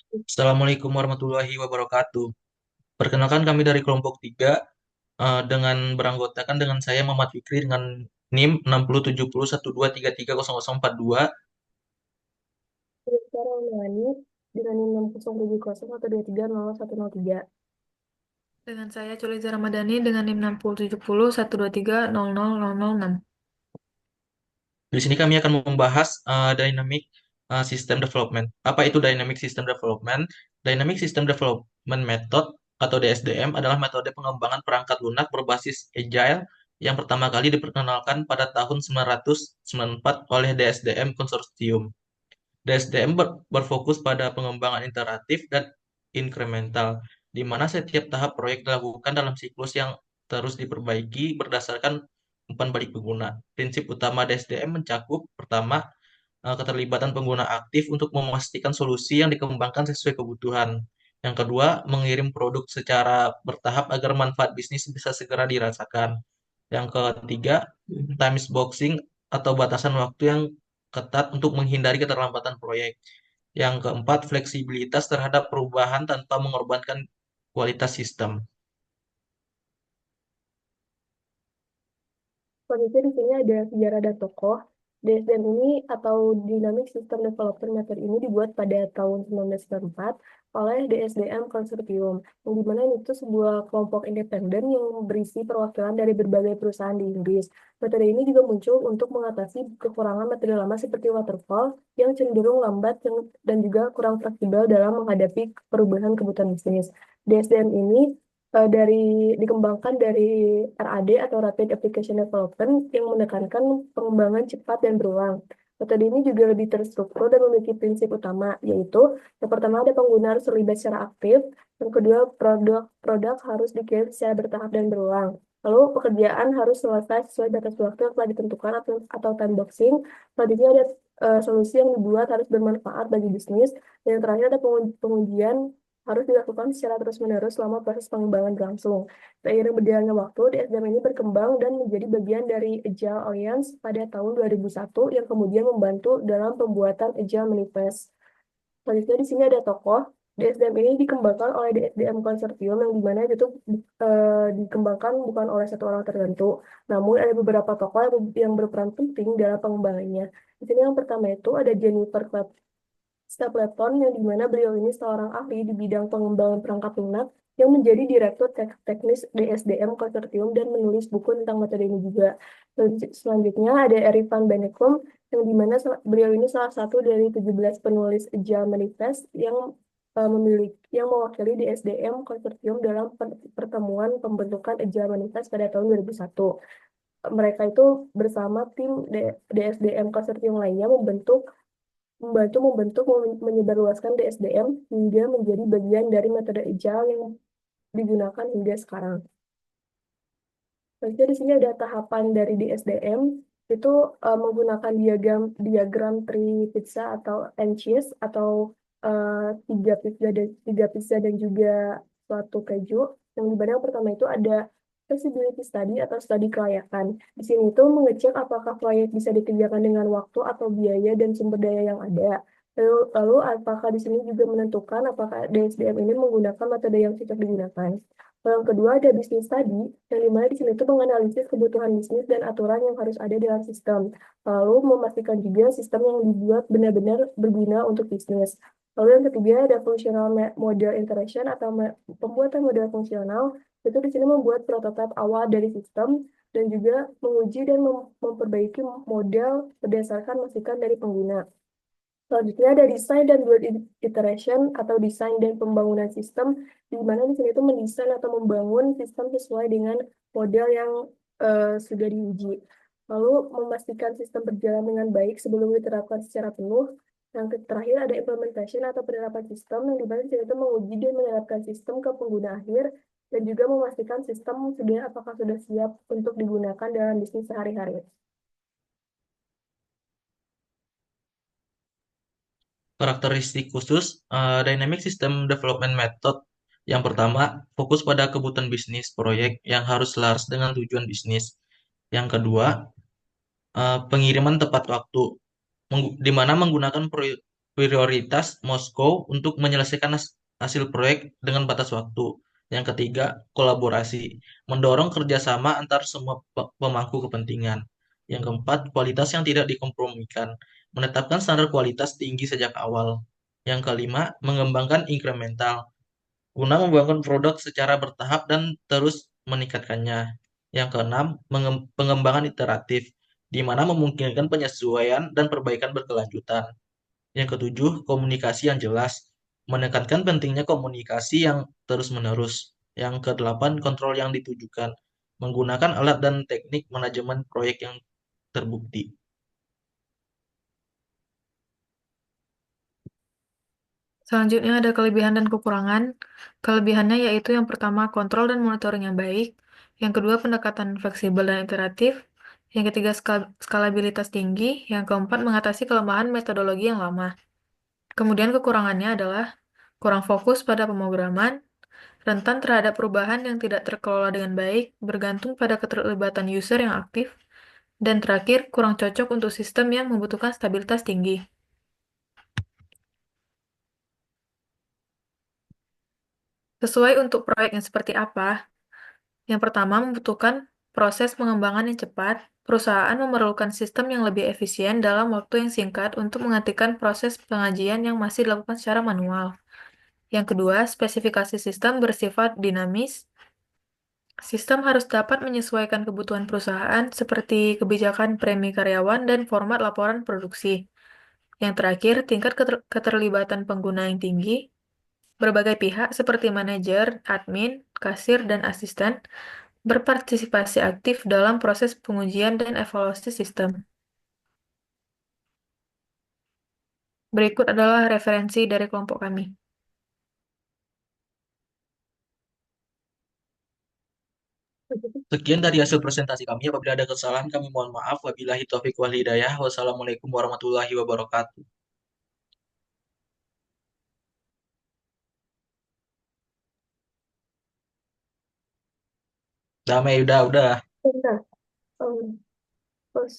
Assalamualaikum warahmatullahi wabarakatuh. Perkenalkan kami dari kelompok 3 dengan beranggotakan dengan saya Muhammad Fikri dengan NIM 607012330042. Sekarang menangani dengan 60701230103. Dengan saya Culiza Ramadhani dengan NIM 60701230006. Di sini kami akan membahas Dynamic System Development. Apa itu Dynamic System Development? Dynamic System Development Method atau DSDM adalah metode pengembangan perangkat lunak berbasis Agile yang pertama kali diperkenalkan pada tahun 1994 oleh DSDM Consortium. DSDM berfokus pada pengembangan iteratif dan inkremental, di mana setiap tahap proyek dilakukan dalam siklus yang terus diperbaiki berdasarkan umpan balik pengguna. Prinsip utama DSDM mencakup pertama, keterlibatan pengguna aktif untuk memastikan solusi yang dikembangkan sesuai kebutuhan. Yang kedua, mengirim produk secara bertahap agar manfaat bisnis bisa segera dirasakan. Yang ketiga, time boxing atau batasan waktu yang ketat untuk menghindari keterlambatan proyek. Yang keempat, fleksibilitas terhadap perubahan tanpa mengorbankan kualitas sistem. Selanjutnya di sini ada sejarah dan tokoh. DSDM ini atau Dynamic System Development Method ini dibuat pada tahun 1994 oleh DSDM Consortium, yang dimana itu sebuah kelompok independen yang berisi perwakilan dari berbagai perusahaan di Inggris. Metode ini juga muncul untuk mengatasi kekurangan metode lama seperti waterfall yang cenderung lambat dan juga kurang fleksibel dalam menghadapi perubahan kebutuhan bisnis. DSDM ini dikembangkan dari RAD atau Rapid Application Development yang menekankan pengembangan cepat dan berulang. Metode ini juga lebih terstruktur dan memiliki prinsip utama, yaitu yang pertama ada pengguna harus terlibat secara aktif, yang kedua produk harus dikirim secara bertahap dan berulang. Lalu pekerjaan harus selesai sesuai batas waktu yang telah ditentukan atau time boxing. Selanjutnya ada solusi yang dibuat harus bermanfaat bagi bisnis. Dan yang terakhir ada pengujian harus dilakukan secara terus-menerus selama proses pengembangan berlangsung. Seiring berjalannya waktu, DSDM ini berkembang dan menjadi bagian dari Agile Alliance pada tahun 2001 yang kemudian membantu dalam pembuatan Agile Manifest. Selanjutnya di sini ada tokoh. DSDM ini dikembangkan oleh DSDM Consortium yang dimana itu dikembangkan bukan oleh satu orang tertentu, namun ada beberapa tokoh yang berperan penting dalam pengembangannya. Di sini yang pertama itu ada Jennifer Stapleton, yang dimana beliau ini seorang ahli di bidang pengembangan perangkat lunak yang menjadi direktur teknis DSDM Konsortium dan menulis buku tentang metode ini juga. Selanjutnya ada Eric Van Bennekom, yang dimana beliau ini salah satu dari 17 penulis Agile Manifest yang mewakili DSDM Konsortium dalam pertemuan pembentukan Agile Manifest pada tahun 2001. Mereka itu bersama tim DSDM Konsortium lainnya membantu menyebarluaskan DSDM hingga menjadi bagian dari metode Agile yang digunakan hingga sekarang. Selanjutnya di sini ada tahapan dari DSDM itu menggunakan diagram pizza atau NCHES atau tiga pizza dan juga suatu keju. Yang di mana yang pertama itu ada feasibility study atau studi kelayakan. Di sini itu mengecek apakah proyek bisa dikerjakan dengan waktu atau biaya dan sumber daya yang ada. Lalu apakah di sini juga menentukan apakah DSDM ini menggunakan metode yang cocok digunakan. Yang kedua ada business study, yang dimana di sini itu menganalisis kebutuhan bisnis dan aturan yang harus ada dalam sistem. Lalu memastikan juga sistem yang dibuat benar-benar berguna untuk bisnis. Lalu yang ketiga ada functional model interaction atau pembuatan model fungsional. Itu di sini membuat prototipe awal dari sistem dan juga menguji dan memperbaiki model berdasarkan masukan dari pengguna. Selanjutnya ada desain dan build iteration atau desain dan pembangunan sistem, di mana di sini itu mendesain atau membangun sistem sesuai dengan model yang sudah diuji. Lalu memastikan sistem berjalan dengan baik sebelum diterapkan secara penuh. Yang terakhir ada implementation atau penerapan sistem, yang di mana di sini itu menguji dan menerapkan sistem ke pengguna akhir dan juga memastikan sistem apakah sudah siap untuk digunakan dalam bisnis sehari-hari. Karakteristik khusus Dynamic System Development Method. Yang pertama, fokus pada kebutuhan bisnis proyek yang harus selaras dengan tujuan bisnis. Yang kedua, pengiriman tepat waktu, di mana menggunakan prioritas Moskow untuk menyelesaikan hasil proyek dengan batas waktu. Yang ketiga, kolaborasi, mendorong kerjasama antar semua pemangku kepentingan. Yang keempat, kualitas yang tidak dikompromikan, menetapkan standar kualitas tinggi sejak awal. Yang kelima, mengembangkan incremental, guna membangun produk secara bertahap dan terus meningkatkannya. Yang keenam, pengembangan iteratif, di mana memungkinkan penyesuaian dan perbaikan berkelanjutan. Yang ketujuh, komunikasi yang jelas, menekankan pentingnya komunikasi yang terus-menerus. Yang kedelapan, kontrol yang ditujukan, menggunakan alat dan teknik manajemen proyek yang terbukti. Selanjutnya ada kelebihan dan kekurangan. Kelebihannya yaitu yang pertama, kontrol dan monitoring yang baik. Yang kedua, pendekatan fleksibel dan iteratif. Yang ketiga, skalabilitas tinggi. Yang keempat, mengatasi kelemahan metodologi yang lama. Kemudian kekurangannya adalah kurang fokus pada pemrograman, rentan terhadap perubahan yang tidak terkelola dengan baik, bergantung pada keterlibatan user yang aktif, dan terakhir, kurang cocok untuk sistem yang membutuhkan stabilitas tinggi. Sesuai untuk proyek yang seperti apa? Yang pertama, membutuhkan proses pengembangan yang cepat. Perusahaan memerlukan sistem yang lebih efisien dalam waktu yang singkat untuk menggantikan proses pengajian yang masih dilakukan secara manual. Yang kedua, spesifikasi sistem bersifat dinamis. Sistem harus dapat menyesuaikan kebutuhan perusahaan seperti kebijakan premi karyawan dan format laporan produksi. Yang terakhir, tingkat keterlibatan pengguna yang tinggi. Berbagai pihak seperti manajer, admin, kasir, dan asisten berpartisipasi aktif dalam proses pengujian dan evaluasi sistem. Berikut adalah referensi dari kelompok kami. Sekian dari hasil presentasi kami. Apabila ada kesalahan, kami mohon maaf. Wabillahi taufiq wal hidayah. Wassalamualaikum warahmatullahi wabarakatuh. Damai, udah. Bentar. Um, Terus